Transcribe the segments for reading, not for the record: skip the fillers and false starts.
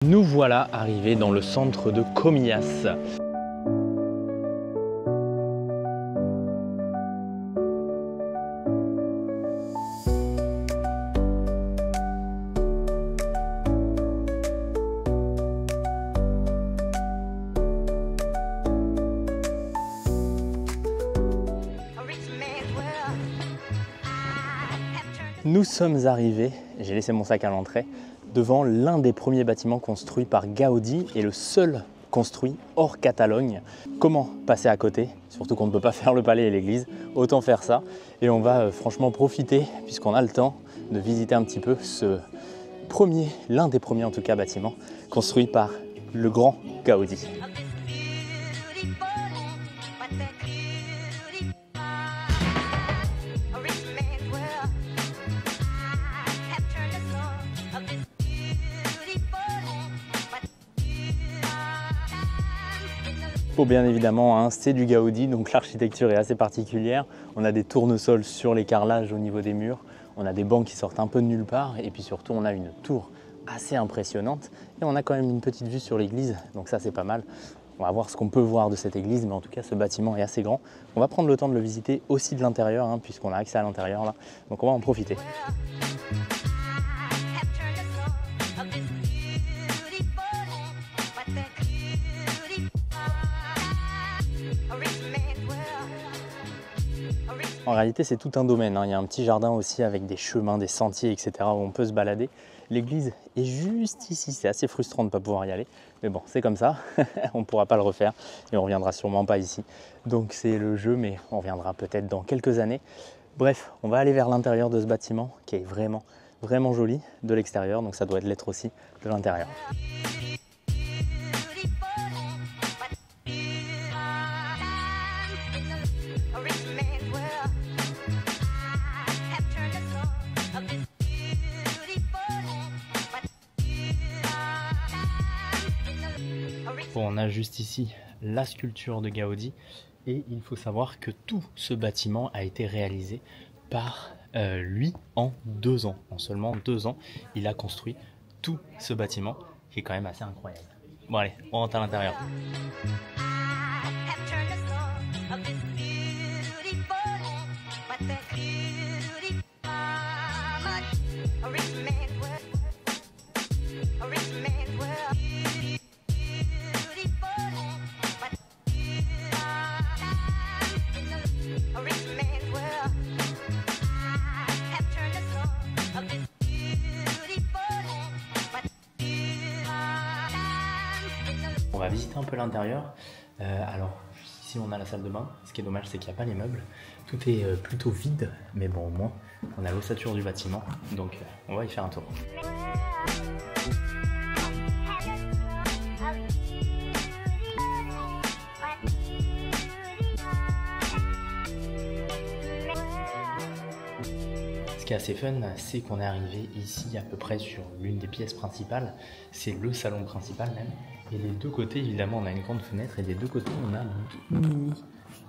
Nous voilà arrivés dans le centre de Comillas. Nous sommes arrivés, j'ai laissé mon sac à l'entrée, devant l'un des premiers bâtiments construits par Gaudi et le seul construit hors Catalogne. Comment passer à côté? Surtout qu'on ne peut pas faire le palais et l'église, autant faire ça. Et on va franchement profiter, puisqu'on a le temps, de visiter un petit peu ce premier, l'un des premiers en tout cas bâtiments, construit par le grand Gaudi. Bien évidemment, hein, c'est du Gaudi, donc l'architecture est assez particulière. On a des tournesols sur les carrelages au niveau des murs, on a des bancs qui sortent un peu de nulle part et puis surtout on a une tour assez impressionnante et on a quand même une petite vue sur l'église, donc ça c'est pas mal. On va voir ce qu'on peut voir de cette église, mais en tout cas ce bâtiment est assez grand. On va prendre le temps de le visiter aussi de l'intérieur, hein, puisqu'on a accès à l'intérieur là, donc on va en profiter. En réalité, c'est tout un domaine, hein. Il y a un petit jardin aussi avec des chemins, des sentiers, etc. où on peut se balader. L'église est juste ici, c'est assez frustrant de ne pas pouvoir y aller. Mais bon, c'est comme ça, on ne pourra pas le refaire et on ne reviendra sûrement pas ici. Donc c'est le jeu, mais on reviendra peut-être dans quelques années. Bref, on va aller vers l'intérieur de ce bâtiment qui est vraiment, vraiment joli de l'extérieur. Donc ça doit l'être aussi de l'intérieur. Bon, on a juste ici la sculpture de Gaudi et il faut savoir que tout ce bâtiment a été réalisé par lui en 2 ans. En seulement 2 ans, il a construit tout ce bâtiment qui est quand même assez incroyable. Bon allez, on rentre à l'intérieur. On va visiter un peu l'intérieur. Alors, ici on a la salle de bain. Ce qui est dommage, c'est qu'il n'y a pas les meubles. Tout est plutôt vide, mais bon, au moins, on a l'ossature du bâtiment. Donc, on va y faire un tour. Ce qui est assez fun, c'est qu'on est arrivé ici à peu près sur l'une des pièces principales. C'est le salon principal même. Et des deux côtés, évidemment, on a une grande fenêtre et des deux côtés, on a une mini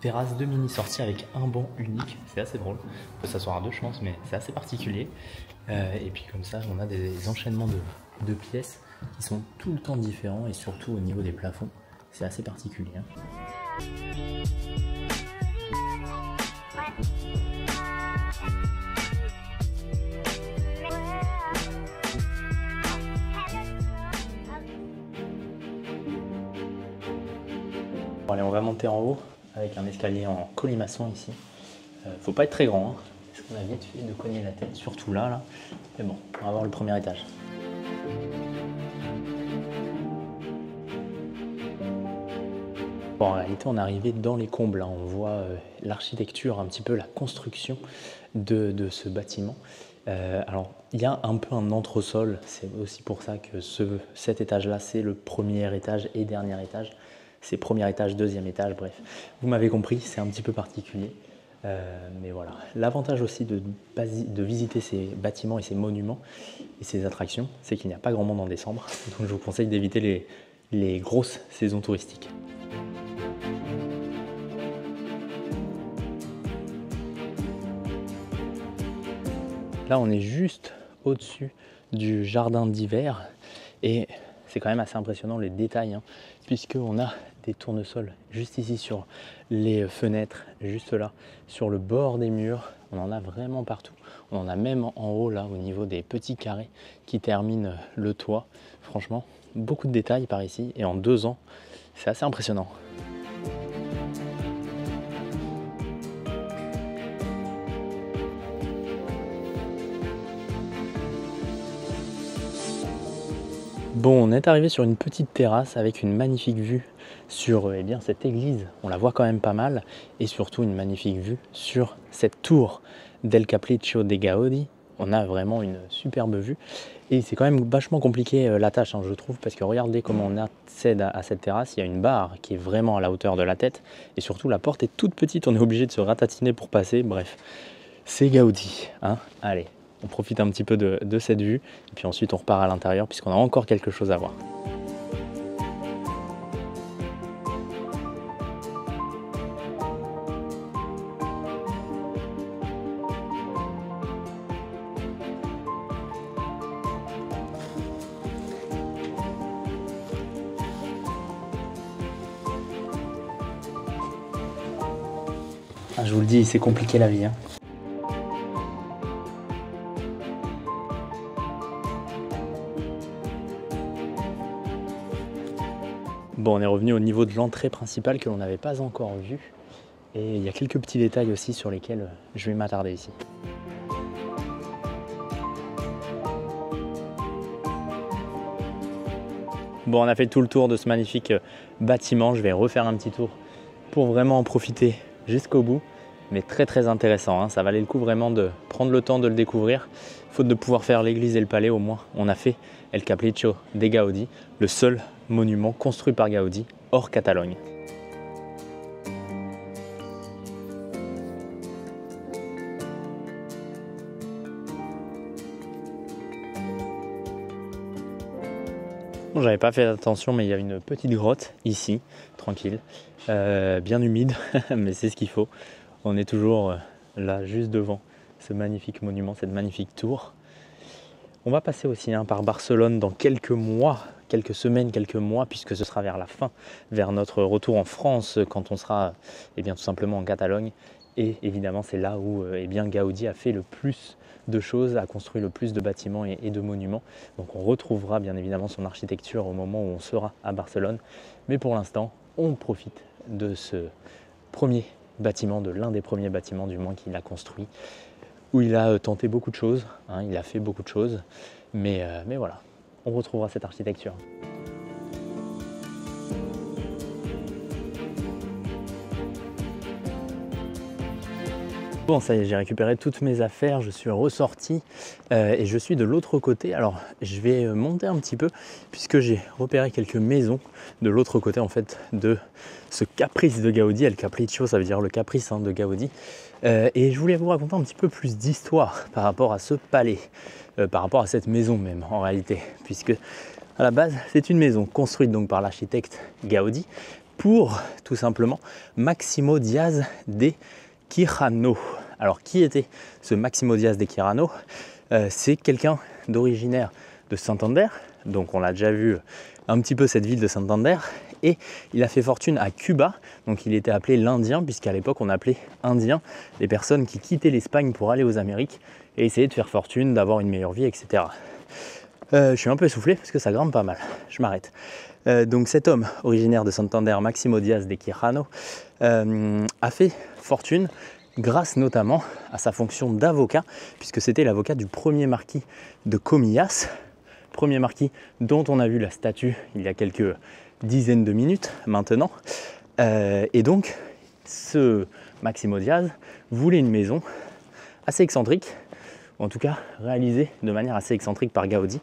terrasse, 2 mini sorties avec un banc unique. C'est assez drôle. On peut s'asseoir à 2, je pense, mais c'est assez particulier. Et puis comme ça, on a des enchaînements de pièces qui sont tout le temps différents et surtout au niveau des plafonds, c'est assez particulier. Hein. Bon, allez, on va monter en haut avec un escalier en colimaçon ici. Faut pas être très grand, hein, parce qu'on a vite fait de cogner la tête, surtout là. Mais bon, on va voir le premier étage. Bon, en réalité, on est arrivé dans les combles. Hein. On voit l'architecture, un petit peu la construction de ce bâtiment. Alors, il y a un peu un entresol. C'est aussi pour ça que cet étage-là, c'est le premier étage et dernier étage. C'est premier étage, deuxième étage, bref. Vous m'avez compris, c'est un petit peu particulier. Mais voilà. L'avantage aussi de visiter ces bâtiments et ces monuments et ces attractions, c'est qu'il n'y a pas grand monde en décembre. Donc je vous conseille d'éviter les grosses saisons touristiques. Là, on est juste au-dessus du jardin d'hiver et c'est quand même assez impressionnant les détails, hein, puisqu'on a des tournesols juste ici sur les fenêtres, juste là, sur le bord des murs. On en a vraiment partout. On en a même en haut, là, au niveau des petits carrés qui terminent le toit. Franchement, beaucoup de détails par ici. Et en 2 ans, c'est assez impressionnant. Bon, on est arrivé sur une petite terrasse avec une magnifique vue sur eh bien, cette église. On la voit quand même pas mal. Et surtout une magnifique vue sur cette tour del Capriccio dei Gaudi. On a vraiment une superbe vue. Et c'est quand même vachement compliqué la tâche, hein, je trouve, parce que regardez comment on accède à cette terrasse. Il y a une barre qui est vraiment à la hauteur de la tête. Et surtout, la porte est toute petite. On est obligé de se ratatiner pour passer. Bref, c'est Gaudi, hein. Allez, on profite un petit peu de cette vue. Et puis ensuite, on repart à l'intérieur puisqu'on a encore quelque chose à voir. Ah, je vous le dis, c'est compliqué la vie, hein. Bon, on est revenu au niveau de l'entrée principale que l'on n'avait pas encore vue. Et il y a quelques petits détails aussi sur lesquels je vais m'attarder ici. Bon, on a fait tout le tour de ce magnifique bâtiment. Je vais refaire un petit tour pour vraiment en profiter jusqu'au bout. Mais très très intéressant, hein. Ça valait le coup vraiment de prendre le temps de le découvrir. Faute de pouvoir faire l'église et le palais, au moins on a fait El Capriccio dei Gaudi, le seul monument construit par Gaudi hors Catalogne. Bon, j'avais pas fait attention, mais il y a une petite grotte ici, tranquille, bien humide, mais c'est ce qu'il faut. On est toujours là, juste devant ce magnifique monument, cette magnifique tour. On va passer aussi par Barcelone dans quelques mois, quelques semaines, quelques mois, puisque ce sera vers la fin, vers notre retour en France, quand on sera tout simplement en Catalogne. Et évidemment, c'est là où Gaudi a fait le plus de choses, a construit le plus de bâtiments et de monuments. Donc on retrouvera bien évidemment son architecture au moment où on sera à Barcelone. Mais pour l'instant, on profite de ce premier bâtiment, de l'un des premiers bâtiments du moins qu'il a construit, où il a tenté beaucoup de choses, hein, il a fait beaucoup de choses, mais voilà, on retrouvera cette architecture. Bon, ça y est, j'ai récupéré toutes mes affaires, je suis ressorti et je suis de l'autre côté. Alors, je vais monter un petit peu puisque j'ai repéré quelques maisons de l'autre côté en fait de ce caprice de Gaudi. El Capriccio, ça veut dire le caprice de Gaudi. Et je voulais vous raconter un petit peu plus d'histoire par rapport à ce palais, par rapport à cette maison même en réalité, puisque à la base, c'est une maison construite donc par l'architecte Gaudi pour tout simplement Máximo Díaz de Quijano. Alors, qui était ce Máximo Díaz de Quijano? C'est quelqu'un d'originaire de Santander, donc on l'a déjà vu un petit peu cette ville de Santander, et il a fait fortune à Cuba, donc il était appelé l'Indien, puisqu'à l'époque on appelait Indiens les personnes qui quittaient l'Espagne pour aller aux Amériques et essayer de faire fortune, d'avoir une meilleure vie, etc. Je suis un peu essoufflé parce que ça grimpe pas mal, je m'arrête. Donc cet homme originaire de Santander, Máximo Díaz de Quijano, a fait fortune grâce notamment à sa fonction d'avocat, puisque c'était l'avocat du premier marquis de Comillas, premier marquis dont on a vu la statue il y a quelques dizaines de minutes maintenant. Et donc ce Máximo Díaz voulait une maison assez excentrique, ou en tout cas réalisée de manière assez excentrique par Gaudi,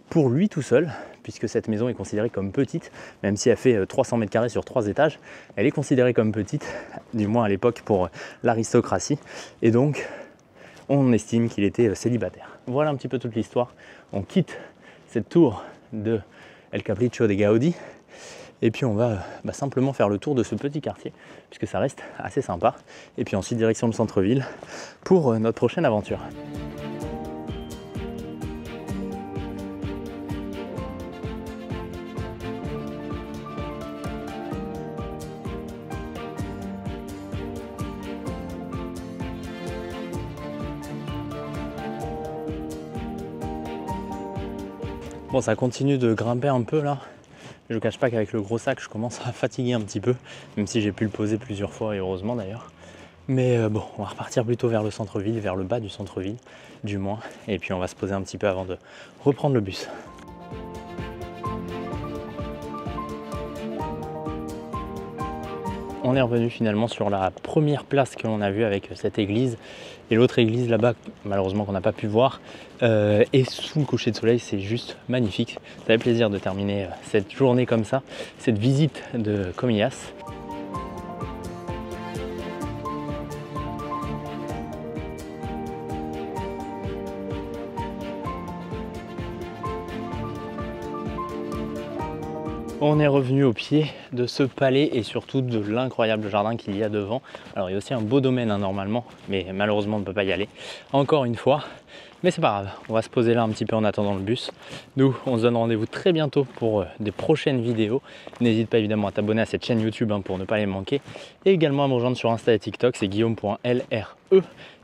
pour lui tout seul, puisque cette maison est considérée comme petite, même si elle fait 300 mètres carrés sur 3 étages, elle est considérée comme petite, du moins à l'époque pour l'aristocratie, et donc on estime qu'il était célibataire. Voilà un petit peu toute l'histoire. On quitte cette tour de El Capriccio dei Gaudi, et puis on va simplement faire le tour de ce petit quartier, puisque ça reste assez sympa, et puis ensuite direction le centre-ville pour notre prochaine aventure. Bon, ça continue de grimper un peu là. Je ne cache pas qu'avec le gros sac, je commence à fatiguer un petit peu, même si j'ai pu le poser plusieurs fois et heureusement d'ailleurs. Mais bon, on va repartir plutôt vers le centre-ville, vers le bas du centre-ville du moins. Et puis on va se poser un petit peu avant de reprendre le bus. On est revenu finalement sur la première place que l'on a vue avec cette église. Et l'autre église là-bas, malheureusement qu'on n'a pas pu voir. Et sous le coucher de soleil, c'est juste magnifique. Ça fait plaisir de terminer cette journée comme ça, cette visite de Comillas. On est revenu au pied de ce palais et surtout de l'incroyable jardin qu'il y a devant. Alors il y a aussi un beau domaine normalement, mais malheureusement on ne peut pas y aller encore une fois. Mais c'est pas grave, on va se poser là un petit peu en attendant le bus. Nous, on se donne rendez-vous très bientôt pour des prochaines vidéos. N'hésite pas évidemment à t'abonner à cette chaîne YouTube pour ne pas les manquer. Et également à me rejoindre sur Insta et TikTok, c'est guillaume.lre.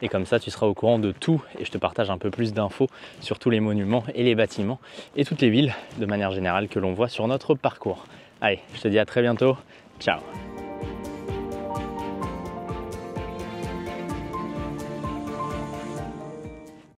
Et comme ça, tu seras au courant de tout et je te partage un peu plus d'infos sur tous les monuments et les bâtiments et toutes les villes de manière générale que l'on voit sur notre parcours. Allez, je te dis à très bientôt. Ciao!